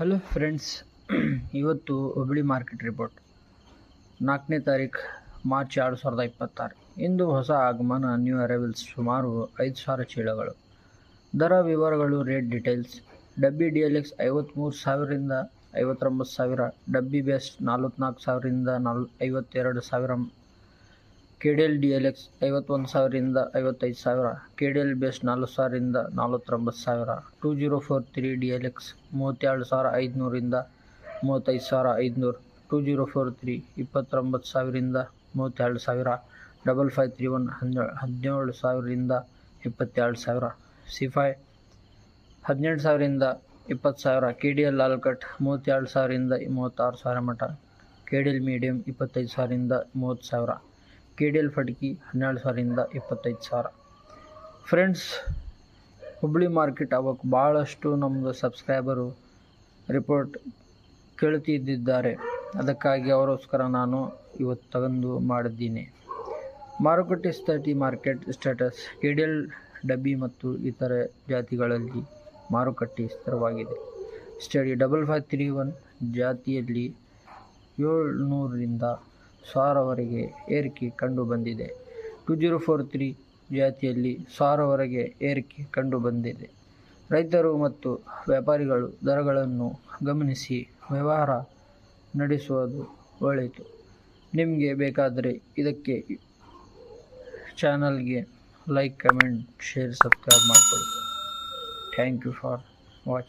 Hello friends, ಇವತ್ತು Hubli market report 4ನೇ ತಾರೀಕು ಮಾರ್ಚ್ 2026. ಇಂದು ಹೊಸ ಆಗಮನ ನ್ಯೂ ಅರೈವಲ್ಸ್ ಸುಮಾರು 5,000 ಚೀಲಗಳು. ದರ ವಿವರಗಳು, ರೇಟ್ ಡೀಟೇಲ್ಸ್. ಡಬ್ಬಿ DLX 53,000ರಿಂದ 59,000, ಡಬ್ಬಿ ಬೆಸ್ಟ್ 44,000ರಿಂದ 52,000, KDL DLX 51,000ರಿಂದ 55,000, KDL ಬೆಸ್ಟ್ 40,000ರಿಂದ 49,000, 2043 DLX 32,500ರಿಂದ 35,500, 2043 29,000ರಿಂದ 32,000, 5531 17,000ರಿಂದ 22,000, C5 18,000ರಿಂದ 20,000, KDL ಲಾಲ್ಕಟ್ 32,000ರಿಂದ 36,000 ಮಟ, KDL ಮೀಡಿಯಂ 25,000ರಿಂದ 30,000, KDL ಫಟಕಿ 12,000ರಿಂದ 25,000. ಫ್ರೆಂಡ್ಸ್, ಹುಬ್ಳಿ ಮಾರ್ಕೆಟ್ ಅವಕ್ಕೆ ಭಾಳಷ್ಟು ನಮ್ಮದು ಸಬ್ಸ್ಕ್ರೈಬರು ರಿಪೋರ್ಟ್ ಕೇಳ್ತಿದ್ದಾರೆ. ಅದಕ್ಕಾಗಿ ಅವರೋಸ್ಕರ ನಾನು ಇವತ್ತು ತಗೊಂಡು ಮಾಡಿದ್ದೀನಿ. ಮಾರುಕಟ್ಟೆ ಸ್ಥಿತಿ. Market status. KDL ಡಬ್ಬಿ ಮತ್ತು ಇತರೆ ಜಾತಿಗಳಲ್ಲಿ ಮಾರುಕಟ್ಟೆ ಸ್ಥಿರವಾಗಿದೆ. ಸ್ಟಡಿ 5531 ಜಾತಿಯಲ್ಲಿ 700ರಿಂದ 1000ವರೆಗೆ ಏರಿಕೆ ಕಂಡು ಬಂದಿದೆ. 2043 ಜಾತಿಯಲ್ಲಿ 1000ವರೆಗೆ ಏರಿಕೆ ಕಂಡು ಬಂದಿದೆ. ರೈತರು ಮತ್ತು ವ್ಯಾಪಾರಿಗಳು ದರಗಳನ್ನು ಗಮನಿಸಿ ವ್ಯವಹಾರ ನಡೆಸುವುದು ಒಳಿತು. ನಿಮಗೆ ಬೇಕಾದರೆ ಇದಕ್ಕೆ ಚಾನಲ್ಗೆ ಲೈಕ್, ಕಮೆಂಟ್, ಶೇರ್, ಸಬ್ಸ್ಕ್ರೈಬ್ ಮಾಡಿಕೊಳ್ಳಿ. Thank you for watching.